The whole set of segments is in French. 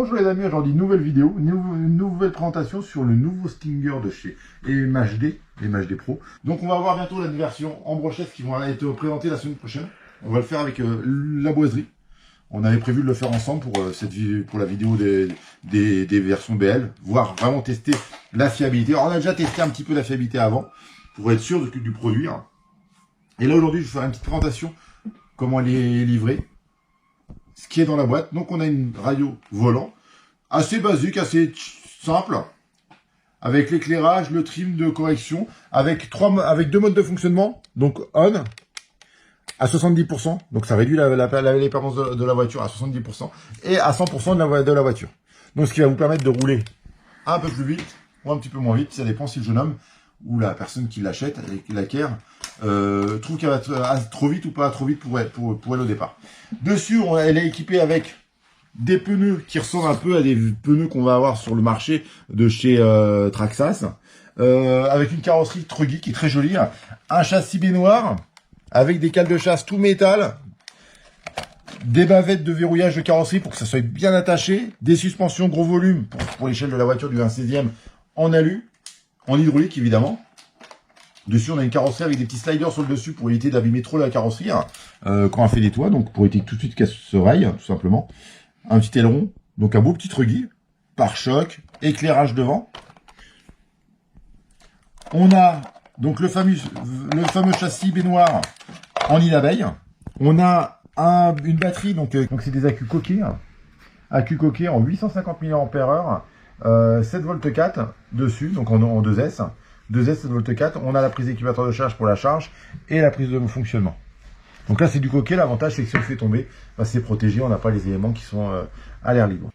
Bonjour les amis, aujourd'hui nouvelle vidéo, nouvelle présentation sur le nouveau Stinger de chez MHD Pro. Donc on va voir bientôt la version en brochette qui vont être présentées la semaine prochaine. On va le faire avec la boiserie. On avait prévu de le faire ensemble pour la vidéo des versions BL, voir vraiment tester la fiabilité. Alors on a déjà testé un petit peu la fiabilité avant, pour être sûr du produit. Et là aujourd'hui je vais faire une petite présentation, comment elle est livrée, ce qui est dans la boîte. Donc on a une radio volant, assez basique, assez simple, avec l'éclairage, le trim de correction, avec deux modes de fonctionnement, donc on, à 70%, donc ça réduit les performances de la voiture à 70%, et à 100% de la voiture. Donc ce qui va vous permettre de rouler un peu plus vite, ou un petit peu moins vite, ça dépend si le jeune homme, ou la personne qui l'achète, et qui l'acquiert, trouve qu'elle va trop vite ou pas trop vite pour elle au départ. Dessus, elle est équipée avec des pneus qui ressemblent un peu à des pneus qu'on va avoir sur le marché de chez Traxxas, avec une carrosserie Truggy qui est très jolie, un châssis baignoire, avec des cales de chasse tout métal, des bavettes de verrouillage de carrosserie pour que ça soit bien attaché, des suspensions gros volume pour l'échelle de la voiture du 1/16e en alu, en hydraulique évidemment. Dessus on a une carrosserie avec des petits sliders sur le dessus pour éviter d'abîmer trop la carrosserie quand on fait des toits, donc pour éviter que tout de suite qu'elle se raille tout simplement. Un petit aileron, donc un beau petit Truggy, pare-choc, éclairage devant. On a donc le fameux châssis baignoire en nid d'abeille. On a une batterie, donc c'est des accus coquets en 850 mAh, 7 v 4 dessus, donc en 2S. 2S 7 v 4. On a la prise d'équipement de charge pour la charge et la prise de fonctionnement. Donc là c'est du coquet, l'avantage c'est que si on le fait tomber, c'est protégé, on n'a pas les éléments qui sont à l'air libre.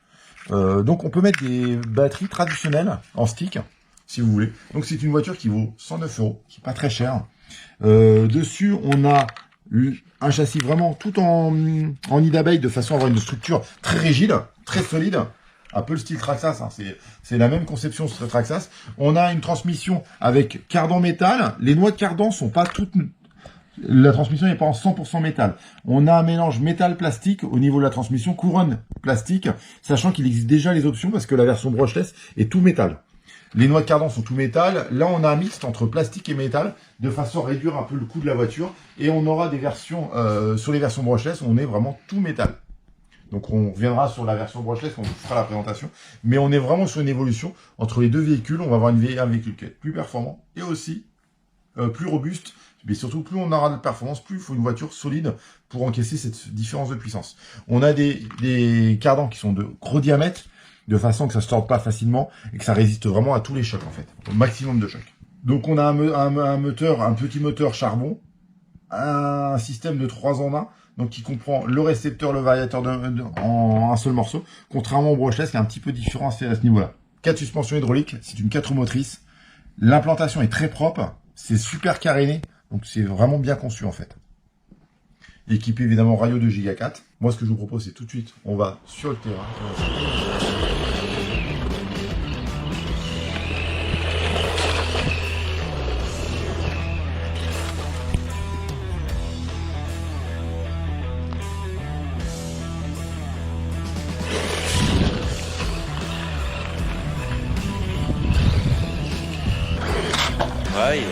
Donc on peut mettre des batteries traditionnelles en stick, si vous voulez. Donc c'est une voiture qui vaut 109 €, qui n'est pas très cher. Dessus on a un châssis vraiment tout en nid d'abeille, de façon à avoir une structure très rigide, très solide. Un peu le style Traxxas, c'est la même conception sur Traxxas. On a une transmission avec cardan métal. Les noix de cardan sont pas toutes... La transmission n'est pas en 100% métal. On a un mélange métal-plastique au niveau de la transmission, couronne plastique, sachant qu'il existe déjà les options parce que la version brushless est tout métal. Les noix de cardan sont tout métal. Là, on a un mixte entre plastique et métal, de façon à réduire un peu le coût de la voiture. Et on aura des versions, sur les versions brushless, on est vraiment tout métal. Donc on reviendra sur la version brushless quand on fera la présentation. Mais on est vraiment sur une évolution entre les deux véhicules. On va avoir un véhicule qui est plus performant et aussi plus robuste. Mais surtout, plus on aura de performance, plus il faut une voiture solide pour encaisser cette différence de puissance. On a des cardans qui sont de gros diamètre, de façon que ça ne se torde pas facilement et que ça résiste vraiment à tous les chocs en fait, au maximum de chocs. Donc on a un petit moteur charbon, un système de 3 en 1, donc qui comprend le récepteur, le variateur en un seul morceau, contrairement au brushless qui est un petit peu différent à ce niveau-là. 4 suspensions hydrauliques, c'est une 4 roues motrices. L'implantation est très propre, c'est super caréné, donc c'est vraiment bien conçu en fait. Équipé évidemment radio 2 Go 4. Moi ce que je vous propose c'est tout de suite, on va sur le terrain. Aïe.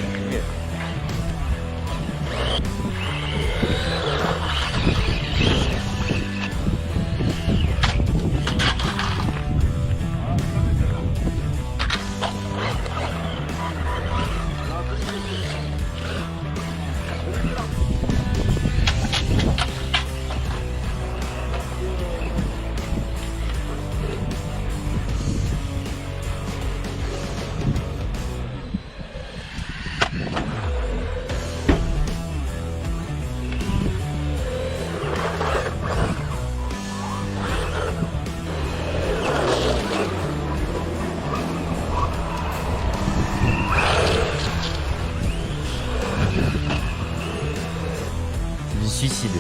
Suicide.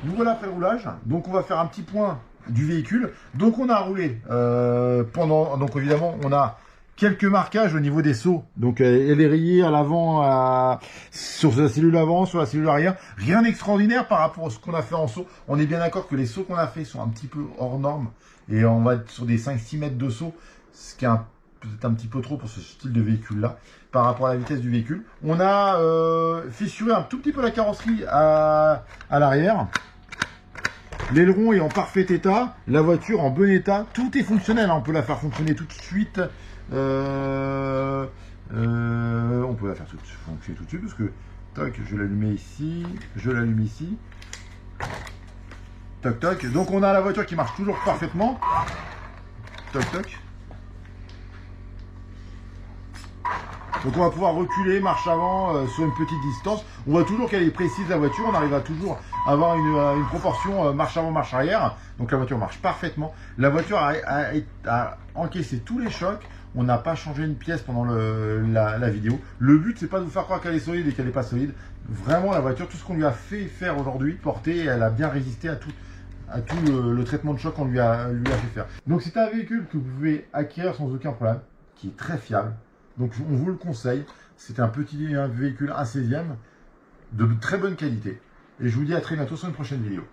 Nous voilà après le roulage. Donc on va faire un petit point du véhicule. Donc on a roulé donc évidemment on a quelques marquages au niveau des sauts. Donc elle est rayée à l'avant, sur la cellule avant, sur la cellule arrière. Rien d'extraordinaire par rapport à ce qu'on a fait en saut. On est bien d'accord que les sauts qu'on a fait sont un petit peu hors normes. Et on va être sur des 5-6 mètres de saut, ce qui est peut-être un petit peu trop pour ce style de véhicule-là, par rapport à la vitesse du véhicule. On a fissuré un tout petit peu la carrosserie à l'arrière. L'aileron est en parfait état, la voiture en bon état, tout est fonctionnel, hein. On peut la faire fonctionner tout de suite. On peut la faire fonctionner tout de suite parce que tac, je vais l'allumer ici, je l'allume ici. Toc toc. Donc on a la voiture qui marche toujours parfaitement. Toc toc. Donc on va pouvoir reculer, marche avant sur une petite distance. On voit toujours qu'elle est précise la voiture. On arrive à toujours avoir une proportion marche avant, marche arrière. Donc la voiture marche parfaitement. La voiture a encaissé tous les chocs. On n'a pas changé une pièce pendant la vidéo. Le but, c'est pas de vous faire croire qu'elle est solide et qu'elle n'est pas solide. Vraiment, la voiture, tout ce qu'on lui a fait faire aujourd'hui, porter, elle a bien résisté à tout le traitement de choc qu'on lui a fait faire. Donc c'est un véhicule que vous pouvez acquérir sans aucun problème, qui est très fiable. Donc on vous le conseille. C'est un véhicule 1/16e de très bonne qualité. Et je vous dis à très bientôt sur une prochaine vidéo.